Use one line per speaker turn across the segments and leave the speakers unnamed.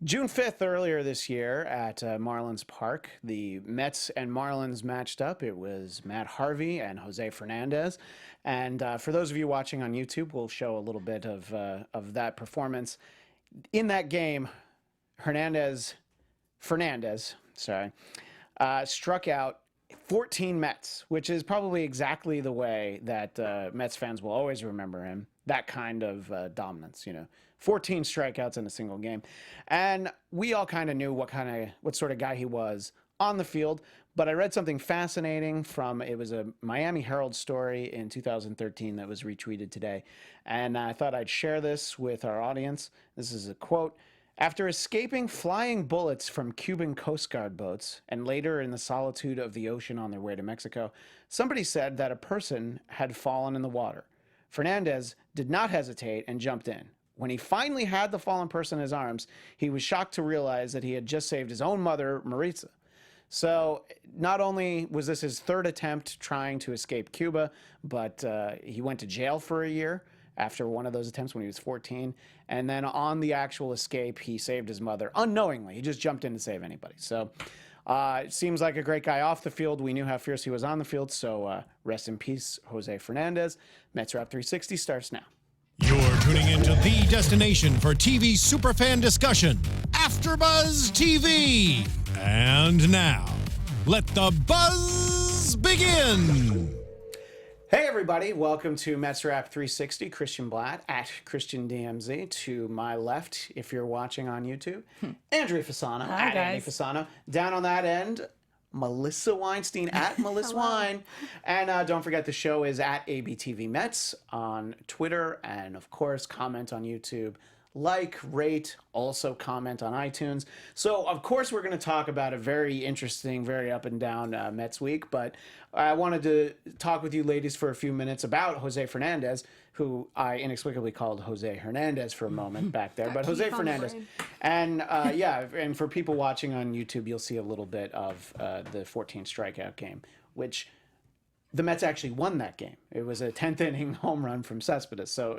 June 5th, earlier this year at Marlins Park, the Mets and Marlins matched up. It was Matt Harvey and Jose Fernandez. And for those of you watching on YouTube, we'll show a little bit of that performance. In that game, Fernandez, struck out 14 Mets, which is probably exactly the way that Mets fans will always remember him. That kind of dominance, 14 strikeouts in a single game. And we all kind of knew what sort of guy he was on the field. But I read something fascinating it was a Miami Herald story in 2013 that was retweeted today. And I thought I'd share this with our audience. This is a quote. After escaping flying bullets from Cuban Coast Guard boats and later in the solitude of the ocean on their way to Mexico, somebody said that a person had fallen in the water. Fernandez did not hesitate and jumped in. When he finally had the fallen person in his arms, he was shocked to realize that he had just saved his own mother, Mellissa. So not only was this his third attempt trying to escape Cuba, but he went to jail for a year after one of those attempts when he was 14. And then on the actual escape, he saved his mother unknowingly. He just jumped in to save anybody. So it seems like a great guy off the field. We knew how fierce he was on the field. So rest in peace, Jose Fernandez. Mets Wrap 360 starts now.
You're tuning into the destination for TV superfan discussion, AFTERBUZZ TV. And now, let the buzz begin.
Hey everybody, welcome to Mets Wrap 360. Christian Bladt at Christian DMZ. To my left, if you're watching on YouTube, Andrea Fasano at Andy Fasano. Down on that end, Mellissa Weinstein at Mellissa Wine. And don't forget the show is at ABTV Mets on Twitter. And of course, comment on YouTube. Like, rate, also comment on iTunes. So, of course, we're going to talk about a very interesting, very up and down Mets week. But I wanted to talk with you ladies for a few minutes about Jose Fernandez, who I inexplicably called Jose Hernandez for a moment back there. But Jose Fernandez. And, and for people watching on YouTube, you'll see a little bit of the 14 strikeout game, which the Mets actually won that game. It was a 10th inning home run from Cespedes. So,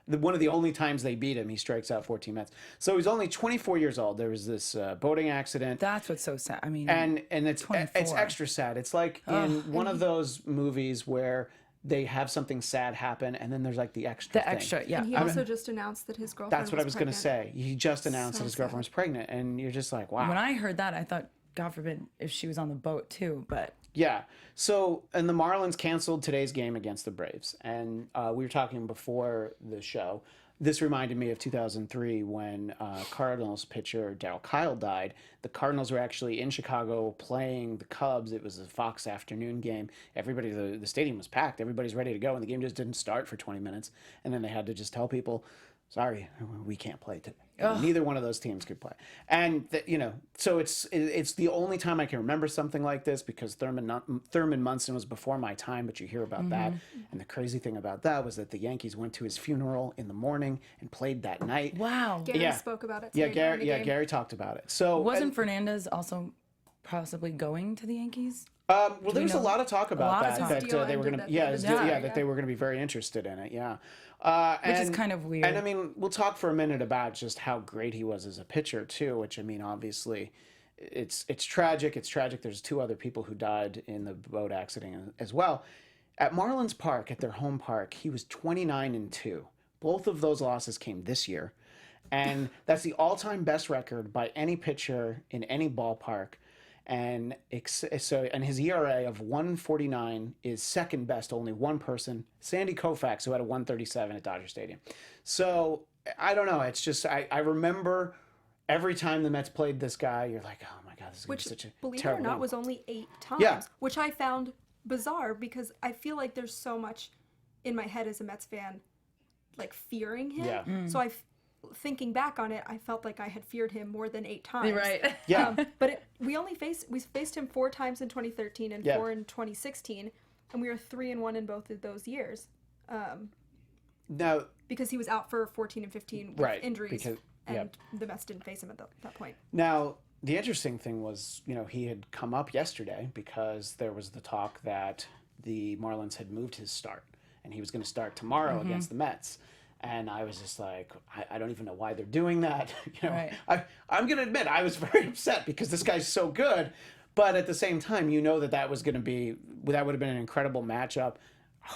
one of the only times they beat him, he strikes out 14 Mets. So he's only 24 years old. There was this boating accident.
That's what's so sad. I mean,
and it's extra sad. It's like in one of those movies where they have something sad happen, and then there's like the extra thing.
Yeah.
And he also just announced that his girlfriend
That's what I was going to say. He just announced that his girlfriend was pregnant, and you're just like, wow.
When I heard that, I thought, God forbid, if she was on the boat too, but...
Yeah. So, and the Marlins canceled today's game against the Braves. And we were talking before the show. This reminded me of 2003 when Cardinals pitcher Darryl Kyle died. The Cardinals were actually in Chicago playing the Cubs. It was a Fox afternoon game. Everybody, the stadium was packed. Everybody's ready to go. And the game just didn't start for 20 minutes. And then they had to just tell people, sorry, we can't play today. Neither one of those teams could play. And, so it's the only time I can remember something like this because Thurman Munson was before my time, but you hear about that. And the crazy thing about that was that the Yankees went to his funeral in the morning and played that night.
Wow.
Gary spoke about it.
Gary talked about it. So
wasn't Fernandez also possibly going to the Yankees?
Well, there was a lot of talk about that they were going to, that they were going to be very interested in it. Yeah,
which is kind of weird.
And I mean, we'll talk for a minute about just how great he was as a pitcher too. Which I mean, obviously, it's tragic. It's tragic. There's two other people who died in the boat accident as well. At Marlins Park, at their home park, he was 29-2. Both of those losses came this year, and that's the all-time best record by any pitcher in any ballpark. And his ERA of 1.49 is second best to only one person, Sandy Koufax, who had a 1.37 at Dodger Stadium. So I don't know. It's just I remember every time the Mets played this guy, you're like, oh my God, this is going to be such a
believe it
terrible
or not,
game.
was only 8 times, which I found bizarre because I feel like there's so much in my head as a Mets fan, like fearing him.
Yeah.
So thinking back on it, I felt like I had feared him more than 8 times.
Right.
Yeah.
But we faced him 4 times in 2013 and 4 in 2016, and we were 3-1 in both of those years.
Now,
because he was out for 14 and 15 with injuries, and the Mets didn't face him at that point.
Now, the interesting thing was, he had come up yesterday because there was the talk that the Marlins had moved his start, and he was going to start tomorrow against the Mets. And I was just like, I don't even know why they're doing that. You know,
Right.
I'm going to admit I was very upset because this guy's so good. But at the same time, you know that was going to be, that would have been an incredible matchup,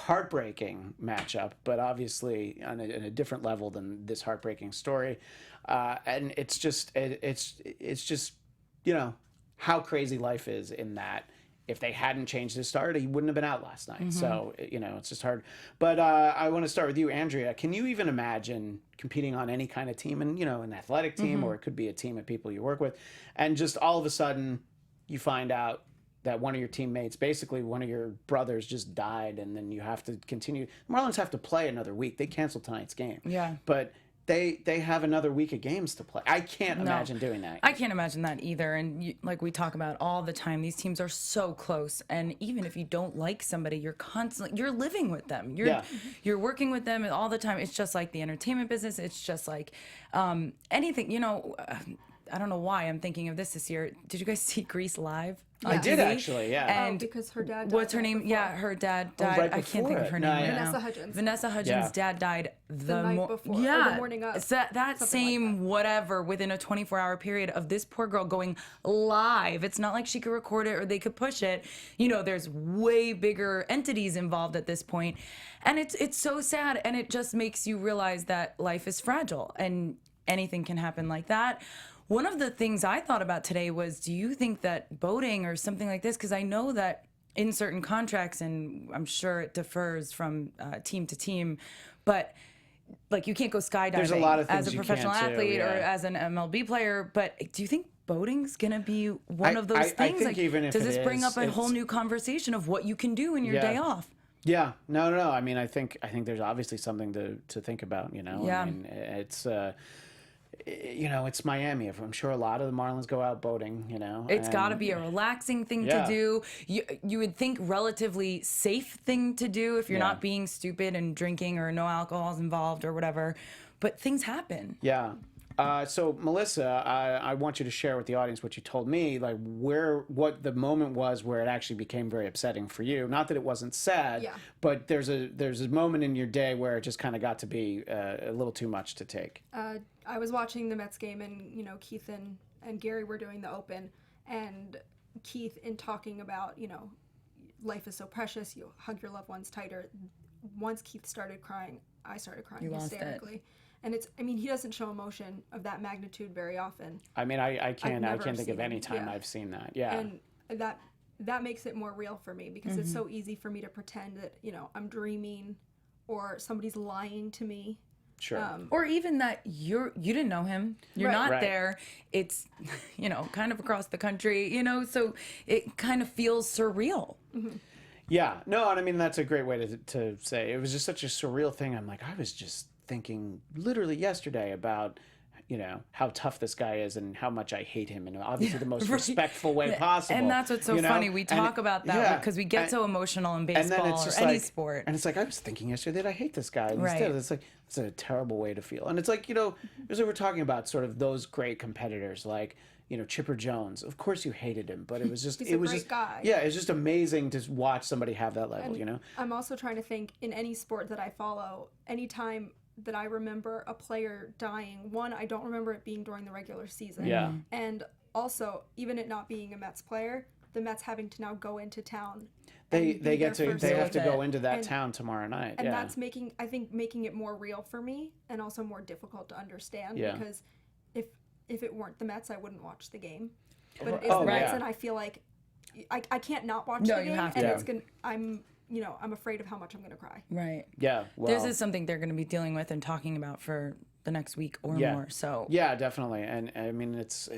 heartbreaking matchup, but obviously on a different level than this heartbreaking story. And it's just, it's just, you know, how crazy life is in that. If they hadn't changed his start, he wouldn't have been out last night. So, you know, it's just hard. But I want to start with you, Andrea. Can you even imagine competing on any kind of team, and, you know, an athletic team, or it could be a team of people you work with, and just all of a sudden you find out that one of your teammates, basically one of your brothers, just died, and then you have to continue. Marlins have to play another week. They canceled tonight's game.
Yeah.
But they have another week of games to play. I can't imagine doing that.
I can't imagine that either. And like we talk about all the time, these teams are so close. And even if you don't like somebody, you're living with them. You're working with them all the time. It's just like the entertainment business. It's just like anything, you know. I don't know why I'm thinking of this year. Did you guys see Grease live?
I did
TV?
actually, yeah.
And
because her dad died.
what's her
right
name?
before.
Yeah, her dad died.
right
I can't think
before
of her
it.
name
No,
right
yeah.
now.
Vanessa Hudgens.
Vanessa Hudgens'
Yeah.
dad died
The night before, or the morning of,
It's that
something
same
like that.
whatever within a 24-hour period of this poor girl going live. It's not like she could record it or they could push it. You know, there's way bigger entities involved at this point, and it's so sad, and it just makes you realize that life is fragile and anything can happen like that. One of the things I thought about today was, do you think that boating or something like this, because I know that in certain contracts, and I'm sure it differs from team to team, but like you can't go skydiving
There's a lot of
as
things
a
you
professional
can't do,
athlete or
yeah.
as an MLB player. But do you think boating's gonna be one of those
I
things?
think
like,
even if
does
it
this bring
is,
up a whole
it's-
new conversation of what you can do in your day off?
Yeah, no. I mean, I think there's obviously something to think about. You know,
Yeah.
I mean, it's you know, it's Miami. I'm sure a lot of the Marlins go out boating. You know,
It's got to
and-
be a relaxing thing
Yeah.
to do. You would think relatively safe thing to do if you're
Yeah.
not being stupid and drinking or no alcohol's involved or whatever. But things happen.
Yeah. So Mellissa, I want you to share with the audience what you told me, like what the moment was where it actually became very upsetting for you. Not that it wasn't sad,
Yeah.
but there's a moment in your day where it just kind of got to be a little too much to take.
I was watching the Mets game, and you know, Keith and Gary were doing the open, and Keith, in talking about, you know, life is so precious, you hug your loved ones tighter. Once Keith started crying, I started crying
You lost it.
hysterically. And I mean, he doesn't show emotion of that magnitude very often.
I mean, I can't
never
think of
seen
any
it,
time
yeah.
I've seen that. Yeah.
And that makes it more real for me, because it's so easy for me to pretend that, you know, I'm dreaming or somebody's lying to me.
Sure.
Or even that you didn't know him. You're
Right.
not
Right.
there. It's, you know, kind of across the country, you know, so it kind of feels surreal.
Yeah, no, and I mean, that's a great way to say it. It was just such a surreal thing. I'm like, I was just thinking literally yesterday about, you know, how tough this guy is and how much I hate him in obviously the most
Right.
respectful way possible.
And that's what's so
you know?
funny. We
And-
talk about that
yeah,
because we get so emotional in
and
baseball
then it's
or
just
any
like,
sport.
and it's like, I was thinking yesterday that I hate this guy. And
Right.
instead, it's like, it's a terrible way to feel. And it's like, you know, as we were talking about sort of those great competitors, like, you know, Chipper Jones. Of course you hated him, but it was just,
He's
it
a
was
great
just,
guy.
yeah, it's just amazing to watch somebody have that level,
And
you know?
I'm also trying to think, in any sport that I follow, anytime that I remember a player dying, one, I don't remember it being during the regular season.
Yeah.
And also, even it not being a Mets player, the Mets having to now go into town.
They
and be
get
there
to
for
they have to
with
go
it.
into that
And-
town tomorrow night.
And
yeah.
that's making it more real for me, and also more difficult to understand,
Yeah.
because if it weren't the Mets, I wouldn't watch the game. But it is
Oh,
the Mets,
yeah.
and I feel like I can't not watch
No,
the
you
game,
have
and
to.
it's I'm afraid of how much I'm gonna cry.
Right.
Yeah, well,
This is something they're going to be dealing with and talking about for the next week or
Yeah.
more. So
yeah, definitely. And I mean, it's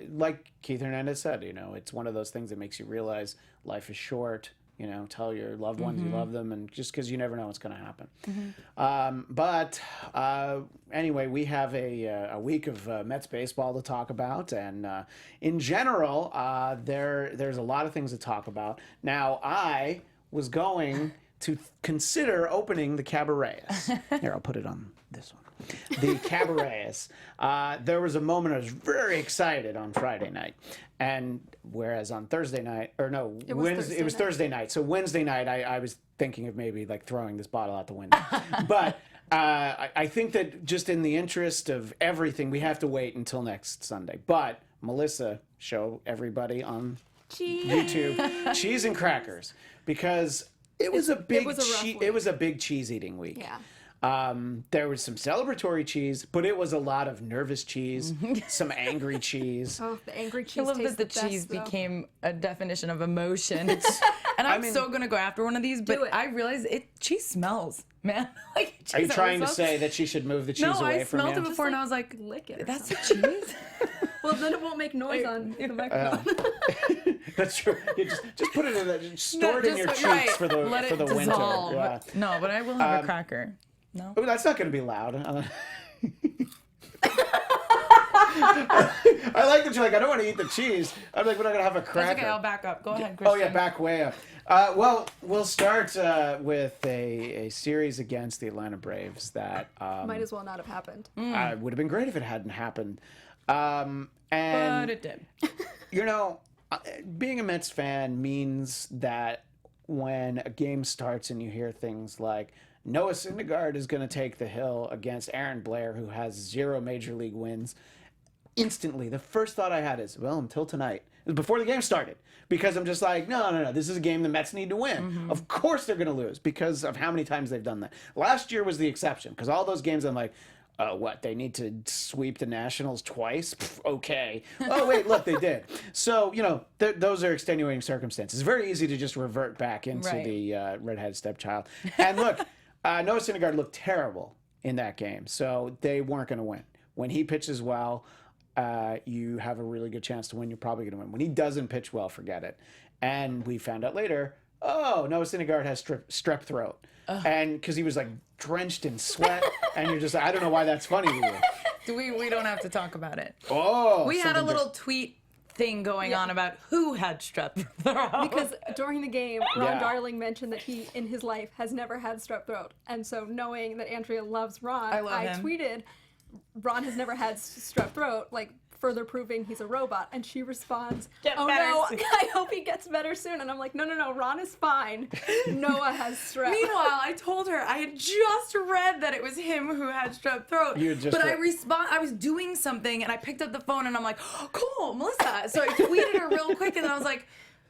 like Keith Hernandez said, you know, it's one of those things that makes you realize life is short. You know, tell your loved ones you love them, and just because you never know what's going to happen. But anyway, we have a week of Mets baseball to talk about, and in general, there's a lot of things to talk about. Now, I was going to consider opening the cabarets. Here, I'll put it on this one. The cabarets. There was a moment I was very excited on Friday night, and whereas on Thursday night, or no,
It was
Thursday night. So Wednesday night, I was thinking of maybe like throwing this bottle out the window. But I think that just in the interest of everything, we have to wait until next Sunday. But Mellissa, show everybody on YouTube cheese and crackers, because it was a big cheese eating week.
Yeah.
There was some celebratory cheese, but it was a lot of nervous cheese, some angry cheese.
Oh, the angry cheese.
I love
tastes
that the
best,
cheese
though.
became a definition of emotion. And I'm so gonna go after one of these, but I realize cheese smells, man. Like, cheese
Are you trying to
smells.
say that she should move the cheese
No,
away
I
from
smelled
you?
it before, and I was like,
lick it or
"That's the
something."
cheese."
Well, then it won't make noise on the microphone.
That's true. You just put it in the, store it in your cheeks for the
Let
for
it
the winter.
dissolve.
Yeah.
No, but I will have a cracker. No.
Oh, that's not going to be loud. I like that you're like, I don't want to eat the cheese. I'm like, we're not going to have a cracker.
That's okay, I'll back up. Go ahead, Christian.
Oh, yeah, back way up. Well, we'll start with a series against the Atlanta Braves that
Might as well not have happened.
would have been great if it hadn't happened. And,
But it did.
you know, being a Mets fan means that when a game starts and you hear things like, Noah Syndergaard is going to take the hill against Aaron Blair, who has 0 major league wins. Instantly, the first thought I had is, well, until tonight. It was before the game started. Because I'm just like, no. This is a game the Mets need to win. Of course they're going to lose because of how many times they've done that. Last year was the exception, because all those games I'm like, what, they need to sweep the Nationals twice? Pff, okay. Oh, wait, look, they did. So, you know, those are extenuating circumstances. It's very easy to just revert back into the redhead stepchild. And look, Noah Syndergaard looked terrible in that game, so they weren't going to win. When he pitches well, you have a really good chance to win. You're probably going to win. When he doesn't pitch well, forget it. And we found out later, oh, Noah Syndergaard has strep throat. And because he was like drenched in sweat, and you're just, I don't know why that's funny to you.
We don't have to talk about it.
Oh,
We had a little tweet thing going on about who had strep throat.
Because during the game, Ron Darling mentioned that he, in his life, has never had strep throat. And so knowing that Andrea loves Ron, I tweeted, Ron has never had strep throat, like, further proving he's a robot. And she responds, oh no, I hope he gets better soon. And I'm like, no, Ron is fine. Noah has strep.
Meanwhile, I told her I had just read that it was him who had strep throat. But I was doing something and I picked up the phone and I'm like, oh, cool, Mellissa. So I tweeted her real quick and I was like,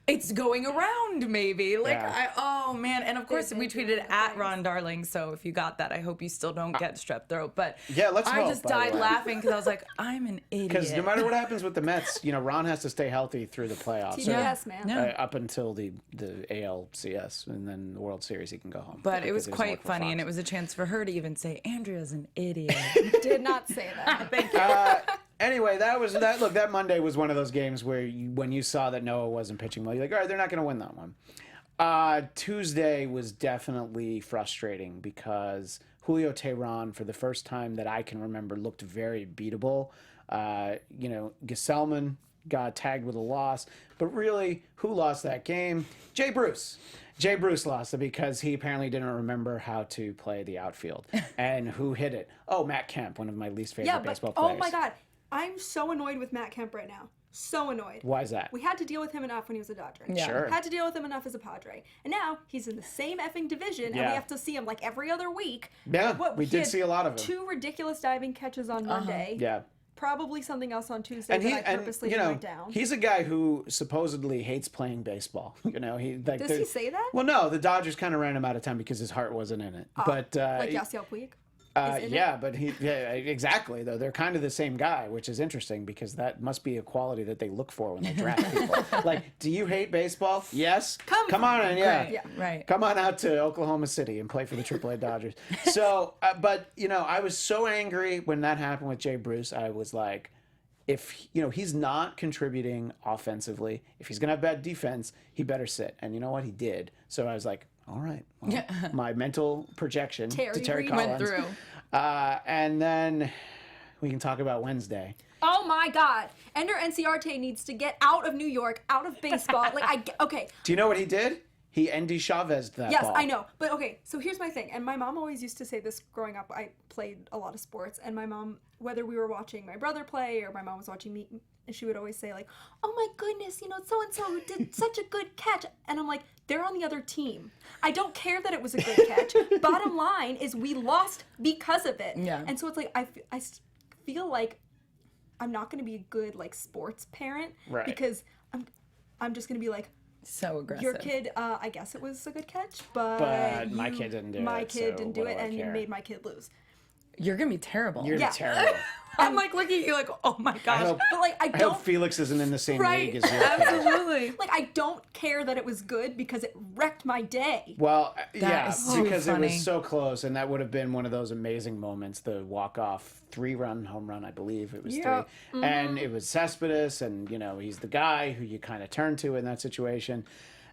it's going around, maybe. Like, oh man. And of course, we tweeted at Ron Darling. So if you got that, I hope you still don't get strep throat. But
let's
I
hope,
just
by the
died
way.
laughing because I was like, I'm an idiot.
Because no matter what happens with the Mets, you know, Ron has to stay healthy through the playoffs.
TBS, man.
Up until the ALCS, and then the World Series, he can go home.
But it was quite funny, and it was a chance for her to even say, Andrea's an idiot.
Did not say that.
Thank you.
Anyway, that Monday was one of those games where when you saw that Noah wasn't pitching well, you're like, all right, they're not going to win that one. Tuesday was definitely frustrating because Julio Teheran, for the first time that I can remember, looked very beatable. You know, Gesellman got tagged with a loss, but really, who lost that game? Jay Bruce. Jay Bruce lost it because he apparently didn't remember how to play the outfield. And who hit it? Oh, Matt Kemp, one of my least favorite baseball players.
Oh my God. I'm so annoyed with Matt Kemp right now. So annoyed.
Why is that?
We had to deal with him enough when he was a Dodger.
Yeah.
Sure.
Had to deal with him enough as a Padre. And now he's in the same effing division, and we have to see him like every other week.
Yeah, we did see a lot of him.
2 ridiculous diving catches on Monday.
Yeah.
Probably something else on Tuesday
And
that I purposely didn't write down.
he's a guy who supposedly hates playing baseball. You know,
Does he say that?
Well, no, the Dodgers kind of ran him out of town because his heart wasn't in it. But
Like Yasiel Puig?
but exactly though they're kind of the same guy, which is interesting because that must be a quality that they look for when they draft people. Like, do you hate baseball? Yes. Come on in,
Right.
Come on out to Oklahoma City and play for the AAA Dodgers. So, but you know, I was so angry when that happened with Jay Bruce. I was like, if you know he's not contributing offensively, if he's gonna have bad defense, he better sit. And you know what, he did. So I was like, all right, well, my mental projection to Terry Collins
went through.
And then we can talk about Wednesday.
Oh my God. Ender Enciarte needs to get out of New York, out of baseball. Okay.
Do you know what he did? He Andy Chavez that
Yes,
ball.
I know. But okay, so here's my thing. And my mom always used to say this growing up. I played a lot of sports, and my mom, whether we were watching my brother play or my mom was watching me, she would always say like, "Oh my goodness, so and so did such a good catch." And I'm like, they're on the other team. I don't care that it was a good catch. Bottom line is we lost because of it.
Yeah.
And so it's like I feel like I'm not going to be a good like sports parent
Right.
because I'm just going to be like,
So aggressive.
your kid, I guess it was a good catch, but
my kid didn't do it,
My kid
so
didn't do
what
it,
do I
and you
care?
made my kid lose.
You're gonna be terrible.
You're
Yeah.
terrible.
I'm like looking at you like, oh my gosh.
hope-
But like I
I hope
don't
Felix isn't in the same
Right.
league as your kid.
Absolutely.
like I don't care that it was good because it wrecked my day.
Well, yeah,
is so
because it
funny.
was so close, and that would have been one of those amazing moments, the walk-off 3-run home run, I believe it was
Yeah.
3. And it was Cespedes, and, he's the guy who you kind of turn to in that situation.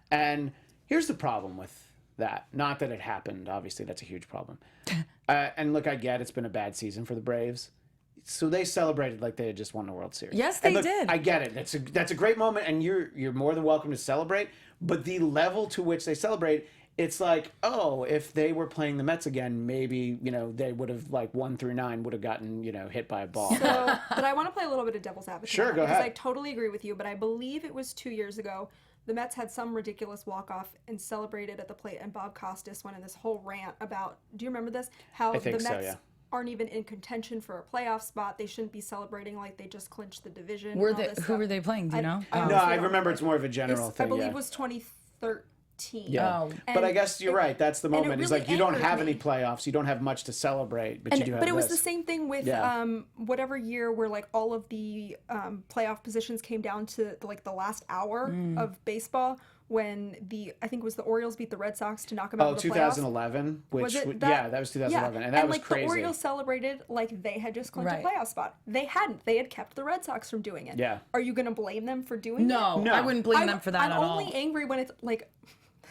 And here's the problem with that. Not that it happened. Obviously, that's a huge problem. And look, I get it's been a bad season for the Braves. So they celebrated like they had just won the World Series.
Yes,
And
they
look,
did.
I get it. That's a great moment, and you're more than welcome to celebrate. But the level to which they celebrate, it's like, oh, if they were playing the Mets again, maybe they would have like 1 through 9 would have gotten hit by a ball.
So, but I want to play a little bit of devil's advocate.
Sure,
on that,
go
because
ahead.
I totally agree with you, but I believe it was 2 years ago. The Mets had some ridiculous walk-off and celebrated at the plate, and Bob Costas went in this whole rant about, do you remember this? How
I think
the
so,
Mets
yeah.
aren't even in contention for a playoff spot. They shouldn't be celebrating like they just clinched the division.
Were
and all
they,
this
who
stuff.
were they playing? Do you know?
I
No,
honestly
I
don't
remember it's more of a general thing.
I believe
yeah.
it was 2013.
Yeah.
Oh.
But I
And
guess you're right. That's the
and it
moment. It's
really
like you don't
angered
have any
me.
playoffs. You don't have much to celebrate, but you do have
But it was the
this.
same thing with
Yeah.
whatever year where like all of the playoff positions came down to like the last hour of baseball when I think it was the Orioles beat the Red Sox to knock them out
Oh,
of the playoffs.
2011, which
Was it
yeah, that was 2011, and that was
like
crazy.
the Orioles celebrated like they had just clinched
Right.
a playoff spot. They hadn't. They had kept the Red Sox from doing it.
Yeah.
Are you going to blame them for doing
No,
it?
No.
I wouldn't blame
I'm-
them for that
I'm
at
only
all.
angry when it's like.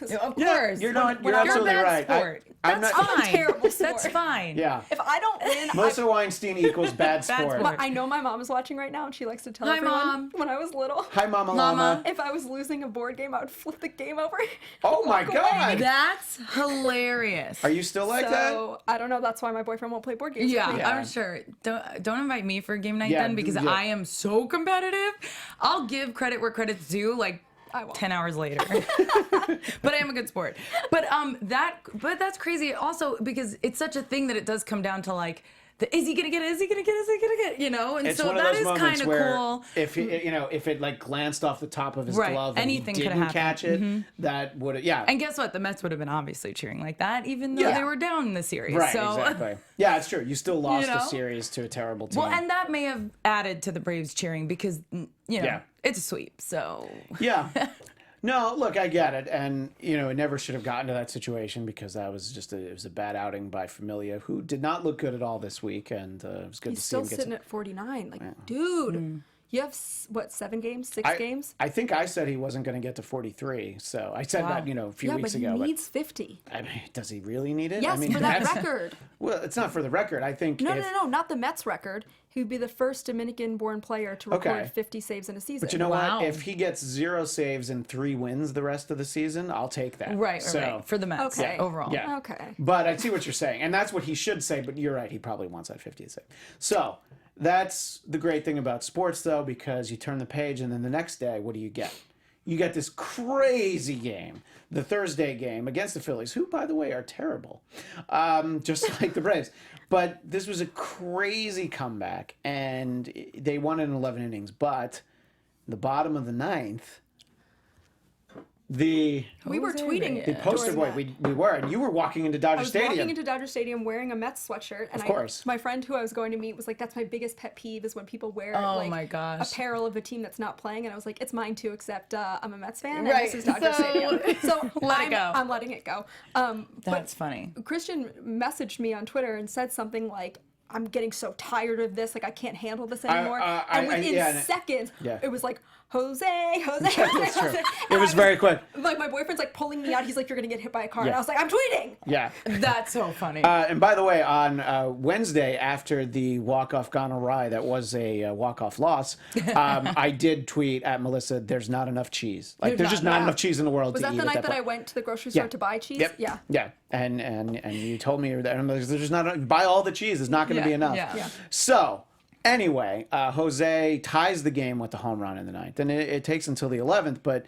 Of
Yeah,
course.
you're not.
when
You're
I'm a
absolutely
bad
right.
sport.
I'm
That's
not.
fine.
terrible
That's
sport.
fine.
Yeah.
If I don't win,
Mellissa Weinstein equals bad sport.
sport.
But I know my mom is watching right now, and she likes to tell
Hi,
everyone
Mom.
when I was little.
Hi, Mama
Mama.
Llama.
If I was losing a board game, I would flip the game over.
Oh my
walk away.
God.
That's hilarious.
Are you still like that?
So I don't know. That's why my boyfriend won't play board games.
Yeah,
with me.
Yeah.
I'm sure. Don't invite me for game night
Yeah,
then because
yeah.
I am so competitive. I'll give credit where credit's due. Like
I won't.
10 hours later. But I am a good sport. But that's crazy also because it's such a thing that it does come down to like is he gonna get it? Is he gonna get it? Is he gonna get it? You know? And
It's
so
one of
that
those
is
moments
kind of
where
cool.
if if it like glanced off the top of his
Right,
glove and
anything
he
could
didn't
happen.
catch it, that would have
And guess what? The Mets would have been obviously cheering like that, even though
Yeah.
they were down in the series.
right,
so,
exactly. Yeah, it's true. You still lost the
know?
series to a terrible team.
Well, and that may have added to the Braves cheering because
Yeah.
it's a sweep. So
Yeah. No, look, I get it, and it never should have gotten to that situation because that was just it was a bad outing by Familia, who did not look good at all this week, and it was good
He's
to see
still
him get
sitting at 49. Like, dude, you have what 7 games, 6 games?
I think I said he wasn't going to get to 43, so I said that a few
Yeah,
weeks
but he
ago.
needs 50.
I mean, does he really need it?
Yes,
I mean,
for that
that's-
record.
Well, it's not for the record. I think
No,
if,
no, not the Mets record. He would be the first Dominican-born player to record
Okay.
50 saves in a season.
But you know
Wow.
what? If he gets 0 saves and 3 wins the rest of the season, I'll take that.
right,
So,
right. For the Mets
Okay.
overall.
Yeah.
Okay.
But I see what you're saying, and that's what he should say. But you're right; he probably wants that 50 to save. So that's the great thing about sports, though, because you turn the page, and then the next day, what do you get? You get this crazy game, the Thursday game against the Phillies, who, by the way, are terrible, just like the Braves. But this was a crazy comeback, and they won in 11 innings. But the bottom of the ninth,
We were
Jose
tweeting
Reyes.
the poster boy, we were, and you were walking into Dodger
I was
Stadium.
walking into Dodger Stadium wearing a Mets sweatshirt, and
Of course.
my friend who I was going to meet was like, "That's my biggest pet peeve is when people wear
Oh
like
my gosh.
apparel of a team that's not playing." And I was like, "It's mine too, except I'm a Mets fan, and
Right,
this is Dodger
so-
Stadium, so
Let it go.
I'm letting it go."
That's funny.
Christian messaged me on Twitter and said something like, "I'm getting so tired of this. Like, I can't handle this anymore." And within
yeah,
seconds,
yeah.
it was like, Jose,
That's true.
Jose.
It was very quick.
Like, my boyfriend's like pulling me out. He's like, you're gonna get hit by a car. And
Yeah.
I was like, I'm tweeting.
Yeah.
That's so funny.
And by the way, on Wednesday, after the walk-off gone awry, that was a walk-off loss, I did tweet at Melissa, there's not enough cheese. Like, there's just not enough cheese in the world
Was
to
that
eat
the
at
night
that
that I
point.
went to the grocery store to buy cheese?
Yep.
Yeah.
Yeah. And you told me that. I'm like, there's not, buy all the cheese. It's not going to be enough.
Yeah.
So, anyway, Jose ties the game with the home run in the ninth. And it takes until the 11th, but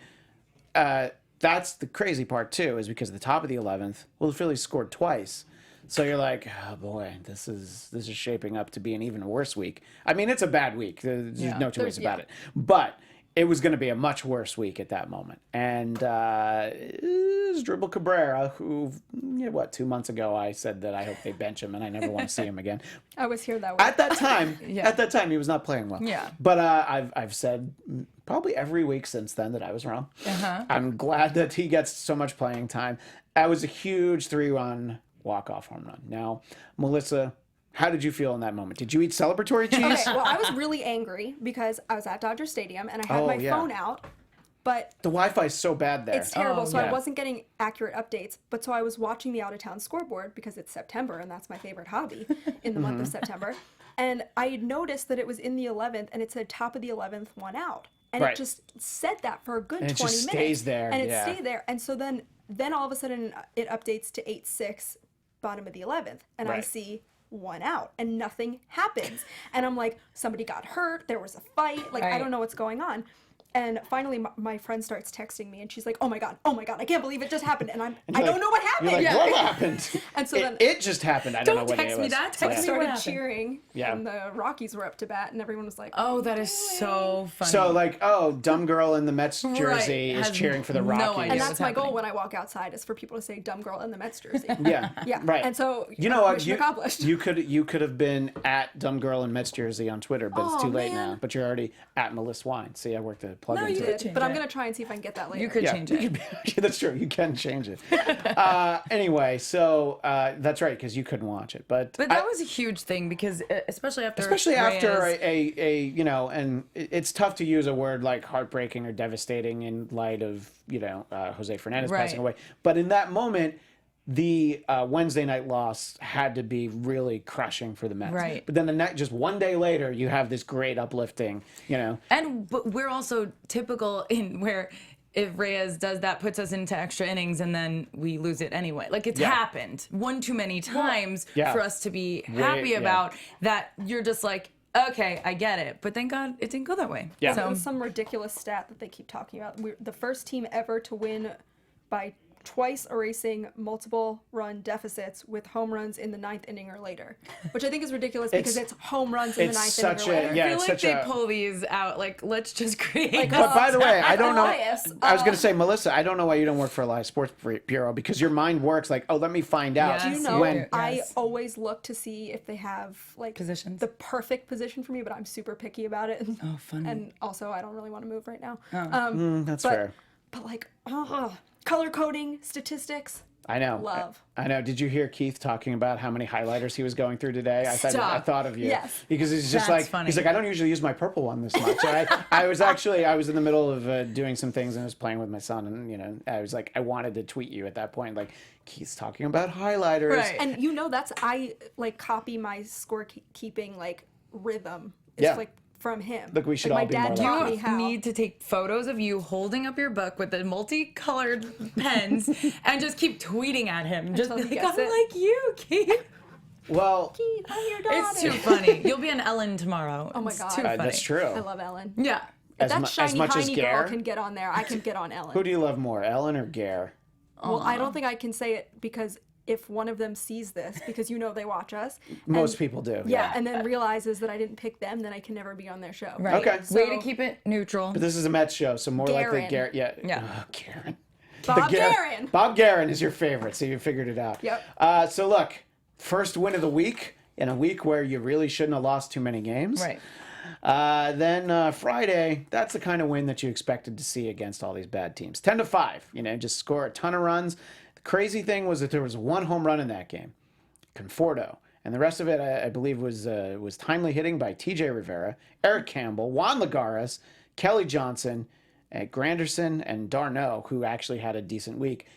that's the crazy part, too, is because at the top of the 11th, well, the Phillies scored twice. So you're like, oh boy, this is shaping up to be an even worse week. I mean, it's a bad week. There's no two ways about it. But it was going to be a much worse week at that moment. And it was Dribble Cabrera, who, 2 months ago I said that I hope they bench him and I never want to see him again.
I was here that week.
At that time, he was not playing well.
Yeah.
But I've said probably every week since then that I was wrong. I'm glad that he gets so much playing time. That was a huge 3-run walk-off home run. Now, Melissa, how did you feel in that moment? Did you eat celebratory cheese?
Okay, well, I was really angry because I was at Dodger Stadium and I had my phone out, but
The Wi-Fi is so bad there.
it's terrible, so
yeah.
I wasn't getting accurate updates. But so I was watching the out-of-town scoreboard because it's September and that's my favorite hobby in the month of September. And I had noticed that it was in the 11th and it said top of the 11th, one out. And
Right.
it just said that for a good
And it
20
just
minutes.
stays there,
And it
yeah.
stayed there. And so then all of a sudden it updates to 8-6, bottom of the 11th. And I
Right.
see one out and nothing happens. And I'm like, somebody got hurt. There was a fight. Like, I
Right.
don't know what's going on. And finally, my friend starts texting me, and she's like, "Oh my god, I can't believe it just happened." And I
You're
don't
like-
know what
You're
happened.
like, what happened?
And so then
it just happened. I don't know what
text
it was.
me that.
I
Text me what
started
happened.
cheering,
Yeah.
and the Rockies were up to bat, and everyone was like,
Oh, that is so funny.
So like, oh, dumb girl in the Mets jersey
Right.
is
Has
cheering for the
no
Rockies.
idea
And
what's
that's my goal
happening.
when I walk outside is for people to say "dumb girl" in the Mets jersey.
Yeah.
Yeah.
Right.
And so
You know what?
mission accomplished.
You could have been at dumb girl in Mets jersey on Twitter, but it's
Oh,
too late
man.
now. But you're already at Melissa Wine. See, I worked a plug
No,
into
you
it.
did.
But I'm
it.
gonna try and see if I can get that later.
You could change it.
That's true. You can change it. Anyway, so that's right because you couldn't watch it, but
But that was a huge thing because especially after
after
Reyes,
and it's tough to use a word like heartbreaking or devastating in light of Jose Fernandez
Right.
passing away, but in that moment the Wednesday night loss had to be really crushing for the Mets.
Right.
But then just one day later you have this great uplifting,
but we're also typical in where if Reyes does that, puts us into extra innings, and then we lose it anyway. Like, it's happened one too many times
Yeah.
for us to be happy about that. You're just like, okay, I get it. But thank God it didn't go that way.
Yeah.
There
So,
was some ridiculous stat that they keep talking about. We're the first team ever to win by twice erasing multiple run deficits with home runs in the ninth inning or later, which I think is ridiculous because it's home runs in the
it's
ninth
such
inning or
a-
later.
yeah,
I feel
it's
like
such
they
a-
pull these out. Like, let's just create.
Like,
But by the way, I don't know.
Elias,
I was going to say, Melissa, I don't know why you don't work for a live sports bureau because your mind works like, oh, let me find out.
Yes.
Do you know,
when
I
Yes.
always look to see if they have like
Positions?
the perfect position for me, but I'm super picky about it.
Oh, funny.
And also, I don't really want to move right now.
that's
but,
fair.
But like, color coding, statistics.
I know.
Love.
I know. Did you hear Keith talking about how many highlighters he was going through today? I
Stop.
thought of you.
Yes.
Because he's just
That's
like
funny.
he's like I don't usually use my purple one this much. And I was in the middle of doing some things and I was playing with my son and I was like I wanted to tweet you at that point like Keith's talking about highlighters.
Right.
And I like copy my scorekeeping like rhythm. It's
Yeah.
like from him.
Look, we should
like,
all
my
be
dad
more
taught
like
me
You
how.
need to take photos of you holding up your book with the multicolored pens and just keep tweeting at him. Just
Until
be
he
like,
gets
I'm
it.
like you, Keith.
Well,
Keith, I'm your daughter.
It's too funny. You'll be on Ellen tomorrow.
Oh my
It's
God.
too funny.
that's true.
I love Ellen.
Yeah.
If
As
that
mu- as
shiny,
much as
tiny
Gare?
girl can get on there, I can get on Ellen.
Who do you love more, Ellen or Gare?
Well, I don't think I can say it because if one of them sees this, because they watch us.
Most
and-
people do.
Yeah, and then realizes that I didn't pick them, then I can never be on their show.
Right.
Okay.
Way
So-
to keep it neutral.
But this is a Mets show, so more likely
Garen.
Garen. Yeah.
Yeah.
Oh, Garen.
Bob
The
Garen.
Bob Garen is your favorite, so you figured it out.
Yep.
So look, first win of the week in a week where you really shouldn't have lost too many games.
Right.
Then Friday, that's the kind of win that you expected to see against all these bad teams. 10-5, just score a ton of runs. The crazy thing was that there was one home run in that game, Conforto. And the rest of it, I believe, was timely hitting by T.J. Rivera, Eric Campbell, Juan Lagares, Kelly Johnson, Granderson, and Darno, who actually had a decent week.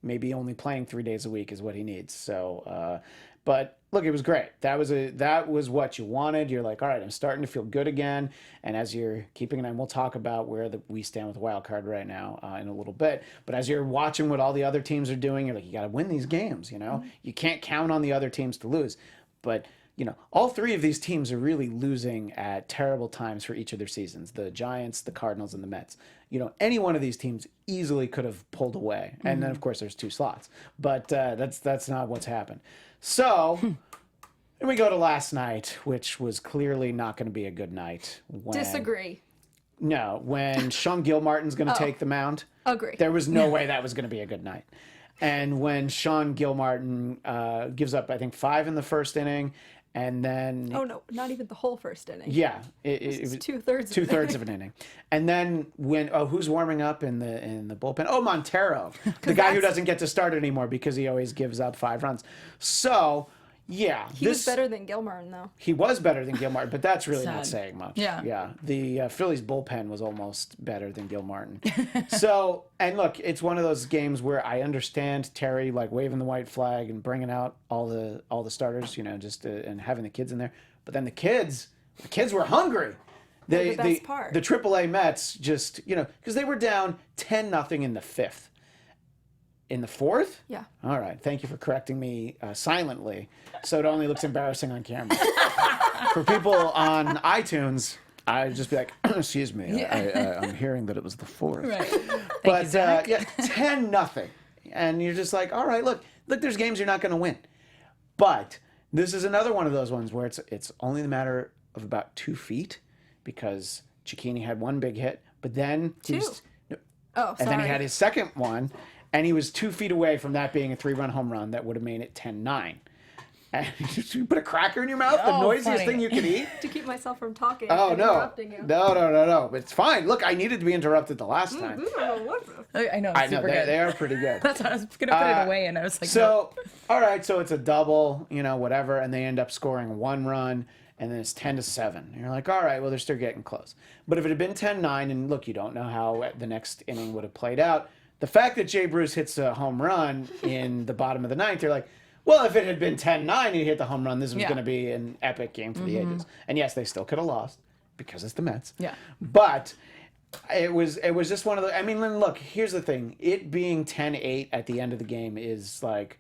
Maybe only playing 3 days a week is what he needs. So, but look, it was great. That was what you wanted. You're like, all right, I'm starting to feel good again. And as you're keeping an eye, and we'll talk about where we stand with the wild card right now in a little bit. But as you're watching what all the other teams are doing, you're like, you got to win these games. You know, you can't count on the other teams to lose. But you know, all three of these teams are really losing at terrible times for each of their seasons. The Giants, the Cardinals, and the Mets. You know, any one of these teams easily could have pulled away. And then, of course, there's 2 slots. But that's not what's happened. So then we go to last night, which was clearly not going to be a good night.
Disagree.
No, when Sean Gilmartin's going to take the mound.
Agree.
There was no way that was going to be a good night. And when Sean Gilmartin gives up, I think, 5 in the first inning, and then...
Oh, no, not even the whole first inning.
Yeah.
It was two-thirds
of an inning. And then when... Oh, who's warming up in the bullpen? Oh, Montero. The guy who doesn't get to start anymore because he always gives up 5 runs. So... Yeah.
He was better than Gilmartin, though.
He was better than Gilmartin, but that's really not
Sad.
saying much.
Yeah.
Yeah. The Phillies bullpen was almost better than Gilmartin. So, and look, it's one of those games where I understand Terry like waving the white flag and bringing out all the starters, you know, just and having the kids in there. But then the kids were hungry.
The best part.
The AAA Mets just, you know, because they were down 10-0 in the 5th. In the 4th?
Yeah.
All right. Thank you for correcting me silently, so it only looks embarrassing on camera. For people on iTunes, I'd just be like, "Excuse me, I'm hearing that it was the 4th."
Right.
But
you, Zach.
yeah, 10-0, and you're just like, "All right, look, there's games you're not going to win." But this is another one of those ones where it's only the matter of about 2 feet, because Cicchini had 1 big hit, but then and then he had his second one. And he was 2 feet away from that being a 3-run home run that would have made it 10-9. And you put a cracker in your mouth, the noisiest thing you could eat.
To keep myself from talking.
Oh,
and
no.
interrupting you.
No. It's fine. Look, I needed to be interrupted the last time.
I know.
I know,
Super good.
they are pretty good.
That's what I was going to put it away, and I was like,
So, all right, so it's a double, you know, whatever, and they end up scoring 1 run, and then it's 10-7. And you're like, all right, well, they're still getting close. But if it had been 10-9, and look, you don't know how the next inning would have played out, the fact that Jay Bruce hits a home run in the bottom of the 9th, you're like, well, if it had been 10-9 and he hit the home run, this was going to be an epic game for the ages. And yes, they still could have lost because it's the Mets.
Yeah.
But it was just one of the... I mean, look, here's the thing. It being 10-8 at the end of the game is like...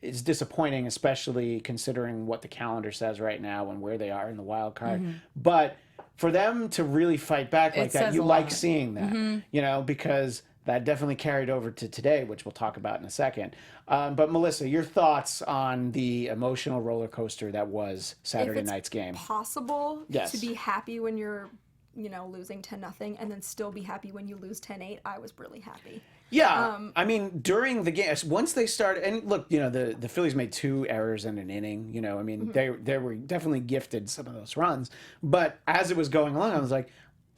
It's disappointing, especially considering what the calendar says right now and where they are in the wild card. But for them to really fight back like that, you like seeing that, you know, because... That definitely carried over to today, which we'll talk about in a second. But Mellissa, your thoughts on the emotional roller coaster that was Saturday night's game?
Possible
Yes.
to be happy when you're, you know, losing 10-0 and then still be happy when you lose 10-8. I was really happy.
Yeah, I mean, during the game, once they started, and look, you know, the Phillies made 2 errors in an inning. You know, I mean, they were definitely gifted some of those runs. But as it was going along, I was like,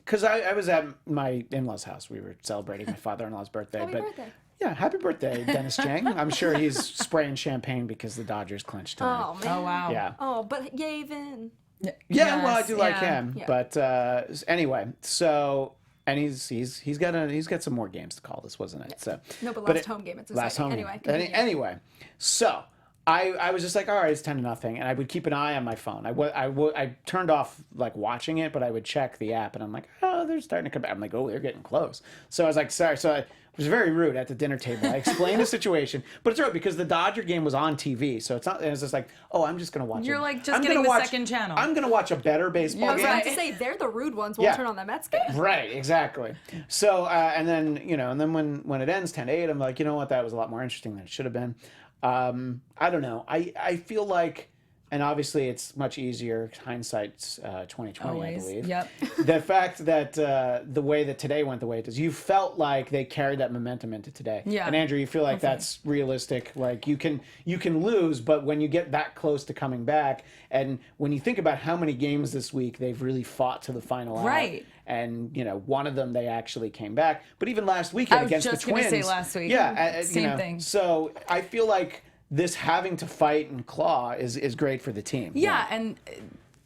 because I was at my in-laws' house. We were celebrating my father-in-law's birthday.
Happy birthday.
Yeah, happy birthday, Dennis Chang. I'm sure he's spraying champagne because the Dodgers clinched tonight.
Oh, man.
oh, wow.
Yeah.
Oh, but yay, Vin.
Yeah, well, I do like
yeah.
him.
Yeah.
But anyway, so... And he's got some more games to call. This wasn't it. So
No, but last home game. It's a
last
second.
home
Anyway,
game.
continue.
Anyway, so I was just like, all right, it's 10-0, and I would keep an eye on my phone. I turned off like watching it, but I would check the app, and I'm like, oh, they're starting to come back. I'm like, oh, they're getting close. So I was like, sorry. So I was very rude at the dinner table. I explained the situation, but it's right because the Dodger game was on TV, so it's not. It was just like, oh, I'm just gonna watch.
You're like just getting the second channel.
I'm gonna watch a better baseball
I was
game.
about to say, they're the rude ones. We'll turn on the Mets game.
Right, exactly. So, and then, you know, and then when it ends 10-8, I'm like, you know what, that was a lot more interesting than it should have been. I don't know. I feel like, and obviously it's much easier, hindsight's 2020,
Always.
I believe.
Yep.
The fact that the way that today went the way it does, you felt like they carried that momentum into today.
Yeah.
And Andrea, you feel like that's realistic. Like you can lose, but when you get that close to coming back, and when you think about how many games this week they've really fought to the final out,
Right.
and you know, one of them they actually came back. But even last weekend
I was
against
just
the
gonna
Twins,
say last week.
yeah,
Same
you know,
thing.
So I feel like this having to fight and claw is great for the team.
Yeah, and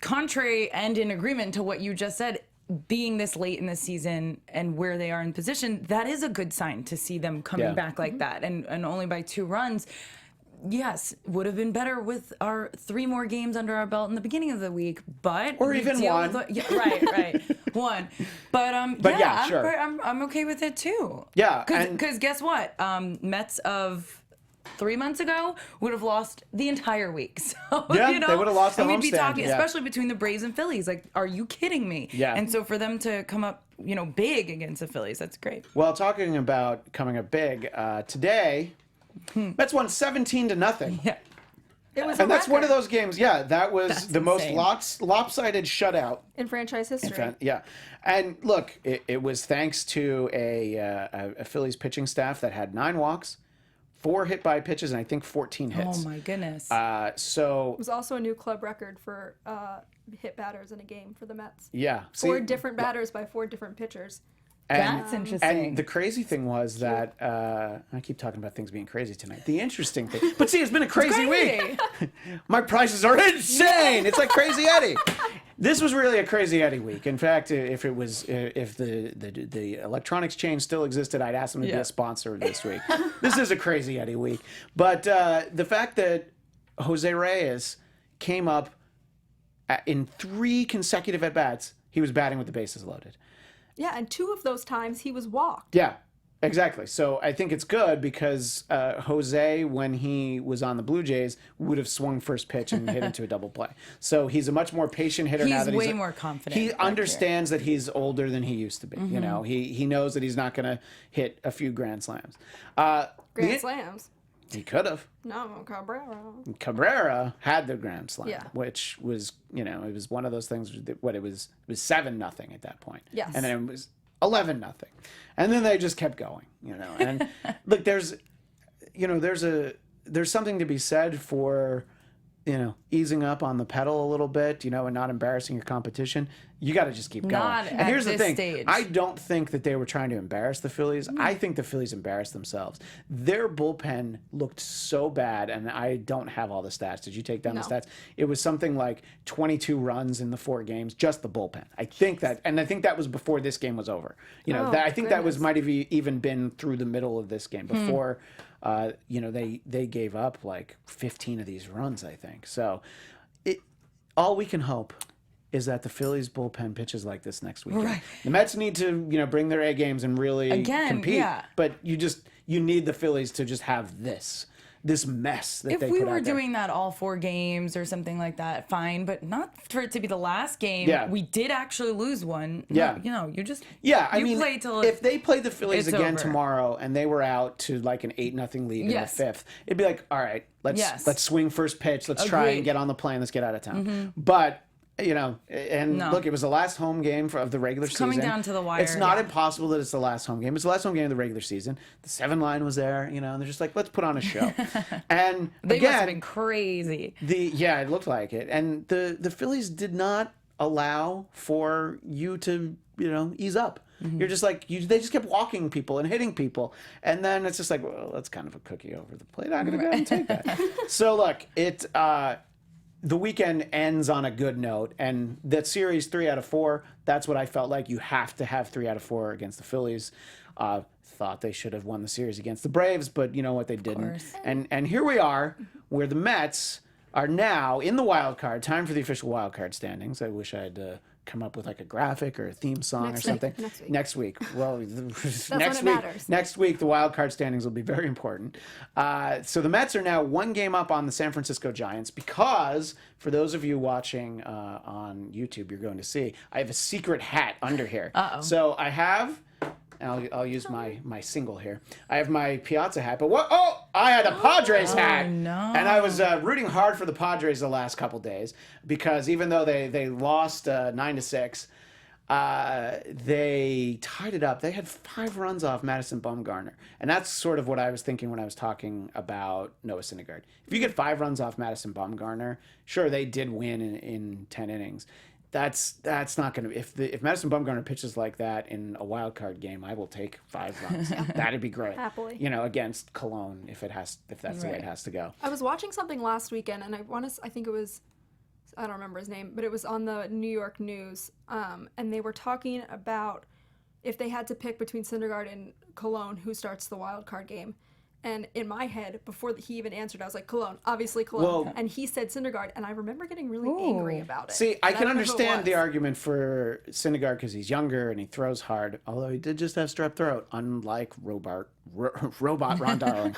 contrary and in agreement to what you just said, being this late in the season and where they are in position, that is a good sign to see them coming back like that, and only by 2 runs. Yes, would have been better with our 3 more games under our belt in the beginning of the week, but
or even 1.
Right, 1. But yeah,
sure.
I'm okay with it too.
Yeah,
because guess what? Mets of 3 months ago would have lost the entire week. So
they would have lost the
and we'd
homestand.
be talking, especially between the Braves and Phillies. Like, are you kidding me?
Yeah.
And so for them to come up, big against the Phillies, that's great.
Well, talking about coming up big, today, Mets won 17-0.
Yeah.
It was
And that's one of those games. Yeah, that was
That's
the most
insane.
lopsided shutout.
in franchise history.
Yeah, and look, it was thanks to a Phillies pitching staff that had 9 walks, 4 hit by pitches, and I think 14 hits.
Oh my goodness.
So
It was also a new club record for hit batters in a game for the Mets.
yeah,
4 different batters by 4 different pitchers.
That's interesting.
And the crazy thing was that I keep talking about things being crazy tonight. The interesting thing, but see, it's been a crazy week. My prices are insane. It's like Crazy Eddie. This was really a Crazy Eddie week. In fact, if the electronics chain still existed, I'd ask them to be a sponsor this week. This is a Crazy Eddie week. But the fact that Jose Reyes came up in 3 consecutive at bats, he was batting with the bases loaded.
Yeah, and 2 of those times he was walked.
Yeah, exactly. So I think it's good because Jose, when he was on the Blue Jays, would have swung first pitch and hit into a double play. So he's a much more patient hitter now
He's
that
way more confident
He
back
understands that he's older than he used to be. You know, he knows that he's not going to hit a few grand slams.
Grand slams.
He could have.
No, Cabrera.
Cabrera had the grand slam,
Yeah.
which was, it was one of those things. It was 7-0 at that point.
Yes.
And then it was 11-0, and then they just kept going. And look, there's something to be said for, easing up on the pedal a little bit, and not embarrassing your competition. You got to just keep going.
Not
And
at
here's the
this
thing.
stage.
I don't think that they were trying to embarrass the Phillies. I think the Phillies embarrassed themselves. Their bullpen looked so bad, and I don't have all the stats. Did you take down the stats? It was something like 22 runs in the 4 games, just the bullpen. I think that was before this game was over. I think that might have even been through the middle of this game before. They gave up like 15 of these runs, I think. So, all we can hope is that the Phillies bullpen pitches like this next weekend.
Right.
The Mets need to, bring their A games and really compete.
Yeah.
But you need the Phillies to just have this mess that
if
they
we
put
were
out there.
doing that all 4 games or something like that, fine, but not for it to be the last game.
Yeah.
We did actually lose one.
Yeah.
You just
I mean,
play till
if they played the Phillies
it's
again
over.
tomorrow and they were out to like an 8-0 lead in the 5th, it'd be like, all right, let's swing first pitch, let's try and
Agreed.
get on the plane, let's get out of town. But look, it was the last home game of the regular season.
coming down to the wire,
It's not impossible that it's the last home game. It's the last home game of the regular season. The 7 line was there, and they're just like, let's put on a show. And
they
again,
must have been crazy.
it looked like it. And the Phillies did not allow for you to, ease up. You're just like, they just kept walking people and hitting people. And then it's just like, well, that's kind of a cookie over the plate. I'm going to go and take that. So look, the weekend ends on a good note, and that series 3 out of 4, that's what I felt like. You have to have 3 out of 4 against the Phillies. Thought they should have won the series against the Braves, but you know what, they didn't.
course.
And here we are, where the Mets are now in the wild card. Time for the official wild card standings. I wish I had come up with like a graphic or a theme song
Next
or
week.
something.
Next week.
Well,
when
next
it
week.
matters.
Next week, the wild card standings will be very important. So the Mets are now 1 game up on the San Francisco Giants because, for those of you watching on YouTube, you're going to see I have a secret hat under here.
Uh-oh.
So I have. I'll use my single here. I have my Piazza hat, but what? Oh, I had a Padres hat,
no.
and I was rooting hard for the Padres the last couple days because even though they lost 9-6, they tied it up. They had 5 runs off Madison Bumgarner, and that's sort of what I was thinking when I was talking about Noah Syndergaard. If you get 5 runs off Madison Bumgarner, sure, they did win in 10 innings. That's not going to be if Madison Bumgarner pitches like that in a wild card game, I will take 5 runs. That'd be great.
Happily.
Against Cologne if that's the way it has to go.
I was watching something last weekend, and I think it was I don't remember his name, but it was on the New York News, and they were talking about if they had to pick between Syndergaard and Cologne, who starts the wild card game. And in my head, before he even answered, I was like, Cologne, obviously Cologne.
Well,
and he said Syndergaard, and I remember getting really angry about it.
See, I
And
can
don't know who it
understand the
was.
argument for Syndergaard because he's younger and he throws hard, although he did just have strep throat, unlike Robot Ron Darling.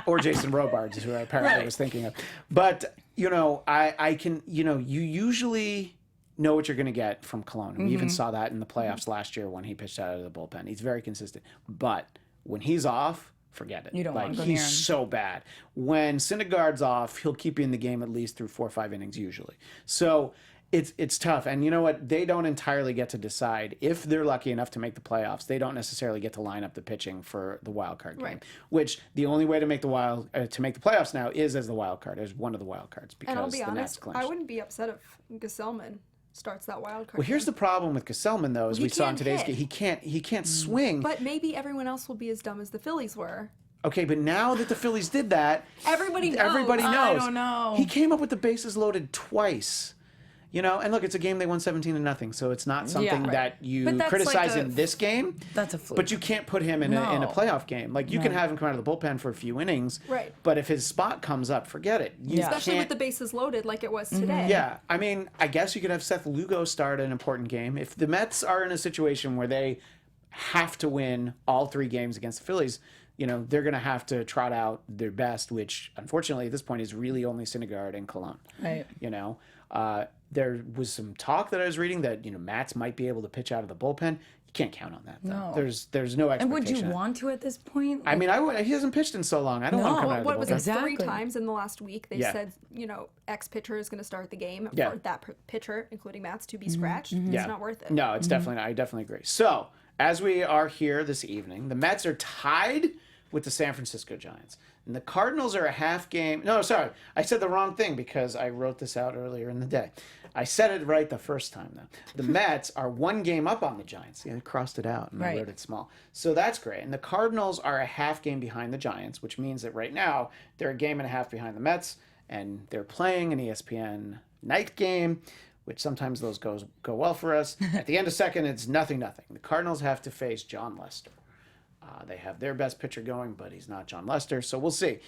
Or Jason Robards, who I apparently was thinking of. But, I can, you usually know what you're going to get from Cologne. And we even saw that in the playoffs last year when he pitched out of the bullpen. He's very consistent. But when he's off, forget it.
You don't want to go
he's
near him.
so bad. When Syndergaard's off, he'll keep you in the game at least through 4 or 5 innings usually. So it's tough. And you know what? They don't entirely get to decide if they're lucky enough to make the playoffs. They don't necessarily get to line up the pitching for the wild card game.
Right.
Which the only way to make the playoffs now is as the wild card, as one of the wild cards, because
And I'll be
the Nats
honest,
clinched.
I wouldn't be upset if Gesellman starts that wild card
Well, here's the problem with Gesellman, though, as
He
we saw in
can't
today's
hit.
game. He can't swing.
But maybe everyone else will be as dumb as the Phillies were.
Okay, but now that the Phillies did that,
Everybody knows.
everybody knows.
I don't know.
He came up with the bases loaded twice. And look, it's a game they won 17-0, so it's not something
right.
that you
But that's
criticize
like
in this game.
That's a fluke.
But you can't put him in a
No.
playoff game. Like, you can have him come out of the bullpen for a few innings.
Right.
But if his spot comes up, forget it. You
Especially with
can't-
the bases loaded like it was today.
Yeah, I mean, I guess you could have Seth Lugo start an important game. If the Mets are in a situation where they have to win all 3 games against the Phillies, they're going to have to trot out their best, which unfortunately at this point is really only Syndergaard and Cologne.
Right.
There was some talk that I was reading that Mats might be able to pitch out of the bullpen. You can't count on that, though.
No.
There's no expectation.
And would you want to at this point?
I mean, he hasn't pitched in so long. I don't want him
No.
coming out of
What
the
was
bullpen.
it? 3
Exactly.
times in the last week they
Yeah.
said, X pitcher is going to start the game
Yeah.
for that pitcher, including Mats, to be
Mm-hmm.
scratched.
Yeah.
It's not worth it.
No, it's definitely not. I definitely agree. So, as we are here this evening, the Mets are tied with the San Francisco Giants. And the Cardinals are a half game. No, sorry. I said the wrong thing because I wrote this out earlier in the day. I said it right the first time, though. The Mets are 1 game up on the Giants. Yeah, I crossed it out and I
Right.
wrote it small. So that's great. And the Cardinals are a half game behind the Giants, which means that right now they're a game and a half behind the Mets, and they're playing an ESPN night game, which sometimes those go well for us. At the end of second, it's 0-0. The Cardinals have to face John Lester. They have their best pitcher going, but he's not John Lester, so we'll see.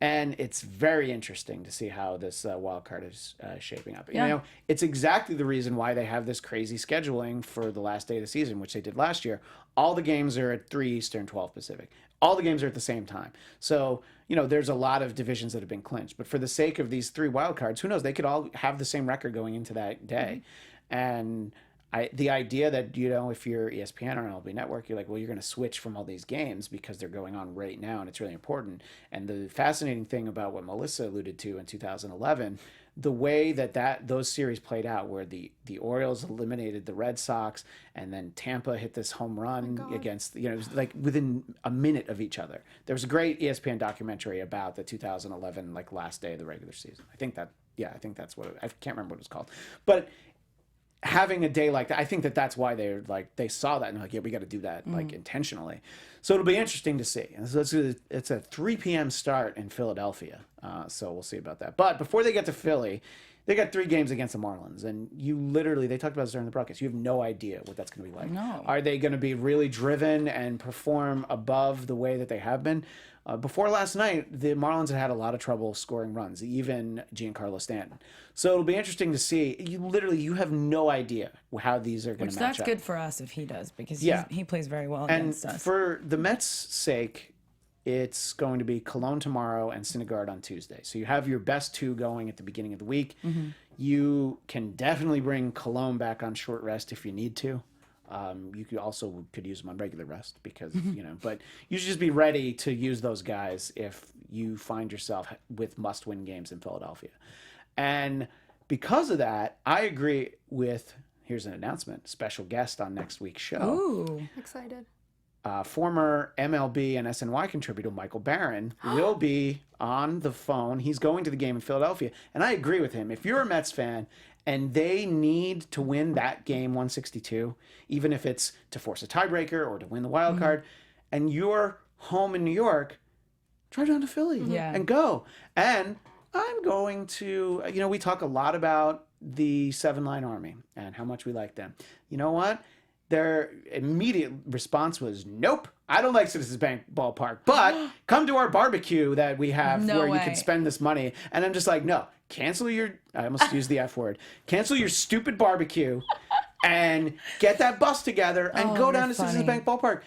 And it's very interesting to see how this wild card is shaping up.
Yeah.
It's exactly the reason why they have this crazy scheduling for the last day of the season, which they did last year. All the games are at 3 Eastern, 12 Pacific. All the games are at the same time. So, there's a lot of divisions that have been clinched. But for the sake of these 3 wild cards, who knows? They could all have the same record going into that day. And the idea that, if you're ESPN or MLB Network, you're like, well, you're going to switch from all these games because they're going on right now and it's really important. And the fascinating thing about what Mellissa alluded to in 2011, the way that those series played out, where the Orioles eliminated the Red Sox and then Tampa hit this home run against, it was like within a minute of each other. There was a great ESPN documentary about the 2011, last day of the regular season. I think that's what I can't remember what it was called. But having a day like that, I think that's why they saw that and they're like, yeah, we got to do that intentionally. So it'll be interesting to see. And so it's a 3 p.m. start in Philadelphia. So we'll see about that. But before they get to Philly, they got 3 games against the Marlins, and they talked about this during the broadcast. You have no idea what that's going to be like.
No.
Are they going to be really driven and perform above the way that they have been? Before last night, the Marlins had a lot of trouble scoring runs, even Giancarlo Stanton. So it'll be interesting to see. You have no idea how these are going to match
That's
up.
good for us if he does, because
Yeah.
he plays very well
And
against us.
for the Mets' sake, it's going to be Cologne tomorrow and Syndergaard on Tuesday. So you have your best 2 going at the beginning of the week.
Mm-hmm.
You can definitely bring Cologne back on short rest if you need to. You could use them on regular rest because, but you should just be ready to use those guys if you find yourself with must-win games in Philadelphia. And because of that, I agree with, here's an announcement, special guest on next week's show.
Ooh.
Excited.
Former MLB and SNY contributor Michael Barron will be on the phone. He's going to the game in Philadelphia. And I agree with him. If you're a Mets fan and they need to win that game 162, even if it's to force a tiebreaker or to win the wild card, and you're home in New York, drive down to Philly
Yeah.
and go. And I'm going to, we talk a lot about the 7-line army and how much we like them. You know what? Their immediate response was, nope, I don't like Citizens Bank Ballpark, but come to our barbecue that we have
No
where you
way.
can spend this money. And I'm just like, no, cancel your, I almost used the F word, cancel your stupid barbecue and get that bus together and go down to Citizens Bank Ballpark.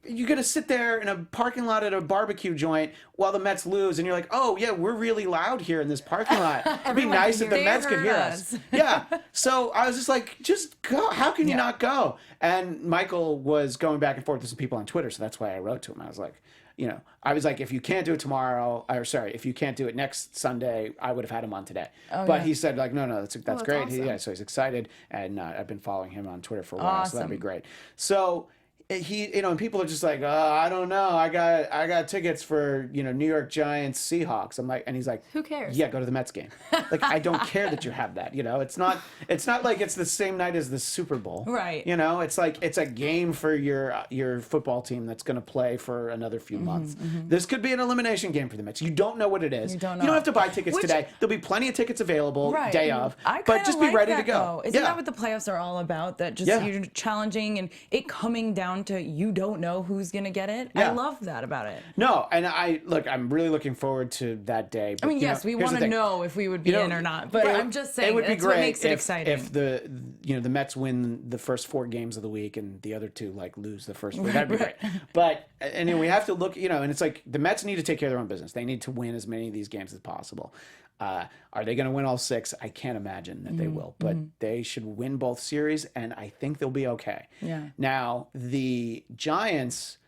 You're going to sit there in a parking lot at a barbecue joint while the Mets lose, and you're like, oh, yeah, we're really loud here in this parking lot. It'd be nice if the Mets could hear us. Yeah. So I was just like, just go. How can you not go? And Michael was going back and forth with some people on Twitter, so that's why I wrote to him. I was like, if you can't do it tomorrow, if you can't do it next Sunday, I would have had him on today. But he said, like, no, that's great.
Awesome.
So he's excited, and I've been following him on Twitter for a while, so that'd be great. So he, and people are just like, I don't know, I got tickets for, New York Giants Seahawks. I'm like, and he's like,
who cares?
Yeah, go to the Mets game. Like, I don't care that you have that. It's not like it's the same night as the Super Bowl.
Right.
It's like it's a game for your football team that's going to play for another few months. This could be an elimination game for the Mets. You don't know what it is. You
don't
have to buy tickets today. There'll be plenty of tickets available day of. But just be ready to go.
Isn't that what the playoffs are all about? That just you're challenging and it coming down to you don't know who's gonna get it. I love that about it.
No, and I'm really looking forward to that day. But,
I mean, yes, we want to know if we would be in or not, but I'm just saying
it would be
that's
great
what makes it exciting.
if the Mets win the first 4 games of the week and the other 2 lose the first 4. That'd be great. But we have to look, and it's like the Mets need to take care of their own business. They need to win as many of these games as possible. Are they going to win all 6? I can't imagine that they will, but they should win both series, and I think they'll be okay.
Yeah.
Now, the Giants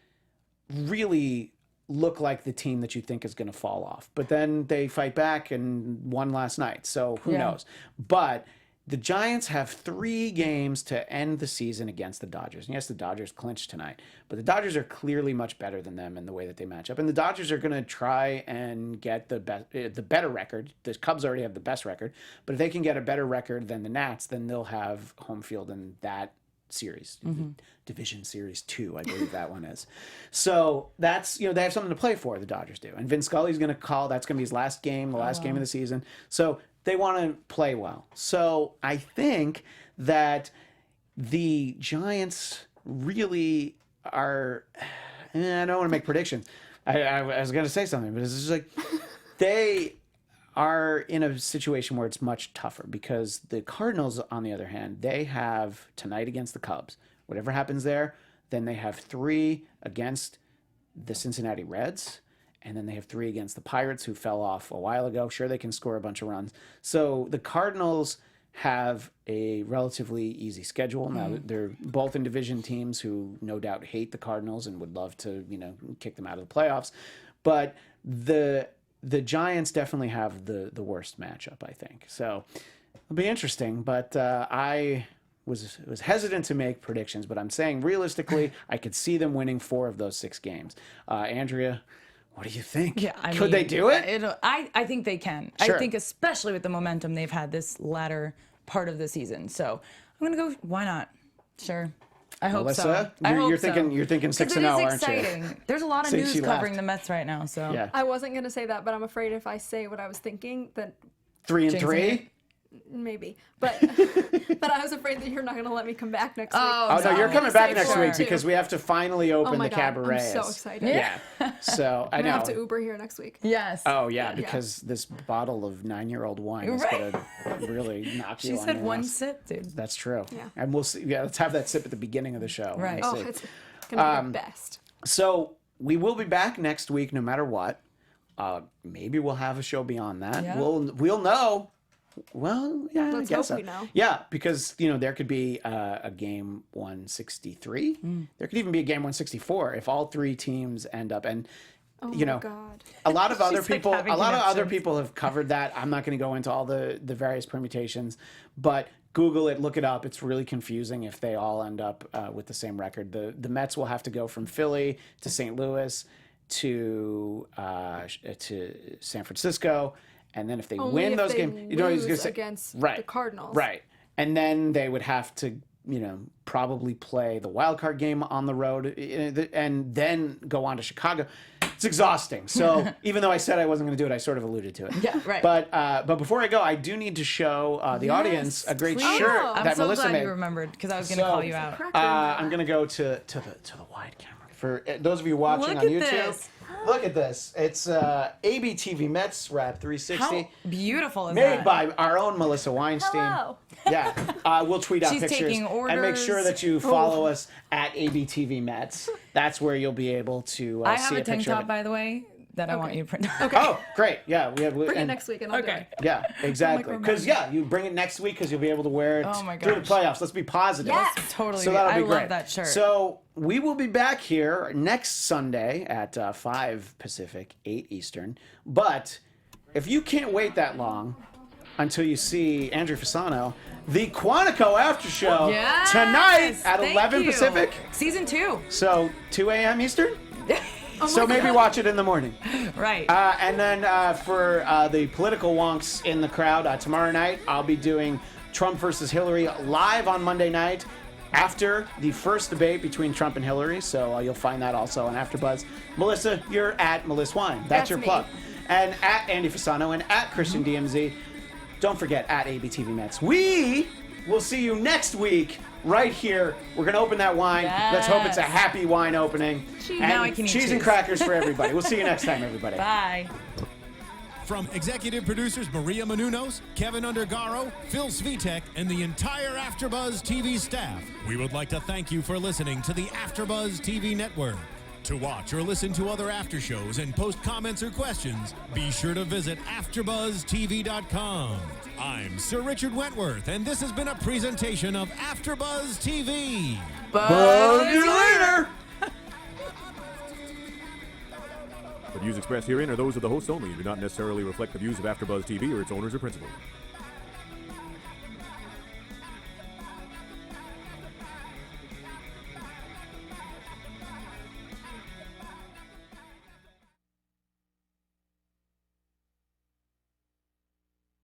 really look like the team that you think is going to fall off, but then they fight back and won last night, so who knows? But the Giants have 3 games to end the season against the Dodgers. And yes, the Dodgers clinched tonight, but the Dodgers are clearly much better than them in the way that they match up. And the Dodgers are going to try and get the better record. The Cubs already have the best record, but if they can get a better record than the Nats, then they'll have home field in that series. Division Series 2, I believe that one is. So that's, they have something to play for, the Dodgers do. And Vin Scully's going to call, that's going to be his last game, the last game of the season. So they want to play well. So I think that the Giants really are, I don't want to make predictions. I was going to say something, but it's just like, they are in a situation where it's much tougher because the Cardinals, on the other hand, they have tonight against the Cubs. Whatever happens there, then they have 3 against the Cincinnati Reds. And then they have 3 against the Pirates, who fell off a while ago. Sure, they can score a bunch of runs. So the Cardinals have a relatively easy schedule. Now, they're both in division teams who no doubt hate the Cardinals and would love to, kick them out of the playoffs. But the Giants definitely have the worst matchup, I think. So it'll be interesting. But I was hesitant to make predictions. But I'm saying realistically, I could see them winning 4 of those 6 games. Andrea, what do you think?
Yeah,
Could they do it?
I think they can.
Sure.
I think especially with the momentum they've had this latter part of the season. So I'm gonna go. Why not? Sure. I hope so.
Mellissa, you're thinking 6-0, aren't you?
Exciting. There's a lot of news covering the Mets right now. So
Yeah.
I wasn't gonna say that, but I'm afraid if I say what I was thinking, then
3-3.
maybe. But but I was afraid that you're not gonna let me come back next week.
Oh no, you're coming back next week because we have to finally open the cabaret.
I'm so excited.
Yeah. So I
I'm
know.
gonna have to Uber here next week.
yes.
Oh yeah, because this bottle of 9-year-old wine is gonna really knock you
She
on
said
your
one
ass.
sip, dude.
That's true.
Yeah.
And we'll see. Yeah, let's have that sip at the beginning of the show.
Right.
We'll
Oh,
see.
it's gonna be the best.
So we will be back next week, no matter what. Maybe we'll have a show beyond that.
Yeah.
We'll know. Well, yeah,
Let's
I guess
hope
so.
we know.
Yeah, because there could be a game 163. There could even be a game 164 if all 3 teams end up. And
Oh my God.
a lot of other
She's, like,
people,
having
other
connections.
people have covered that. I'm not going to go into all the various permutations, but Google it, look it up. It's really confusing if they all end up with the same record. The Mets will have to go from Philly to St. Louis to San Francisco. And then if they
Only
win
if
those
they
games, you know, he's going to
lose
say
against
right,
the Cardinals.
right? And then they would have to, probably play the wild card game on the road, and then go on to Chicago. It's exhausting. So even though I said I wasn't going to do it, I sort of alluded to it.
Yeah, right.
But before I go, I do need to show the audience a great
please.
shirt
Oh.
I'm
that
so
Mellissa
glad
made.
you remembered because I was going to call you out.
I'm going to go to the wide camera. For those of you watching
Look
on
at
YouTube,
this.
look at this. It's ABTV Mets Wrap 360.
How beautiful is
Made
that?
by our own Mellissa Weinstein.
Hello.
Yeah, we'll tweet out
She's
pictures
taking
and make sure
orders.
that you follow us at ABTV Mets. That's where you'll be able to
I
see
have
a
a tank
picture of
top,
it.
by the way, that I want you to print out.
Oh, great! Yeah, we have.
Bring it
and-
next week and I'll do
Okay.
it.
Yeah, exactly. Because you bring it next week because you'll be able to wear it
Oh my
through the
gosh.
playoffs. Let's be positive.
Yes.
Totally.
So that'll
I
be
love
great.
that shirt.
So we will be back here next Sunday at 5 Pacific, 8 Eastern. But if you can't wait that long until you see Andrea Fasano, the Quantico After Show
Yes!
tonight at
Thank
11
you.
Pacific.
Season 2.
So 2 a.m. Eastern.
Oh
So
my
maybe
God.
watch it in the morning.
Right.
And then for the political wonks in the crowd, tomorrow night I'll be doing Trump versus Hillary live on Monday night after the first debate between Trump and Hillary. So you'll find that also on AfterBuzz. Melissa, you're at Mellissa Wine. That's your
me.
plug. And at Andy Fasano and at Christian DMZ. Don't forget at ABTV Mets. We will see you next week right here. We're going to open that wine. Let's hope it's a
Yes.
happy wine opening.
Cheese.
And
Now I can eat
cheese and
cheese.
crackers for everybody. We'll see you next time, everybody.
Bye.
From executive producers Maria Menounos, Kevin Undergaro, Phil Svitek, and the entire AfterBuzz TV staff, we would like to thank you for listening to the AfterBuzz TV network. To watch or listen to other after shows and post comments or questions, be sure to visit AfterBuzzTV.com. I'm Sir Richard Wentworth, and this has been a presentation of AfterBuzz TV.
Buzz you later.
The views expressed herein are those of the hosts only and do not necessarily reflect the views of AfterBuzz TV or its owners or principals.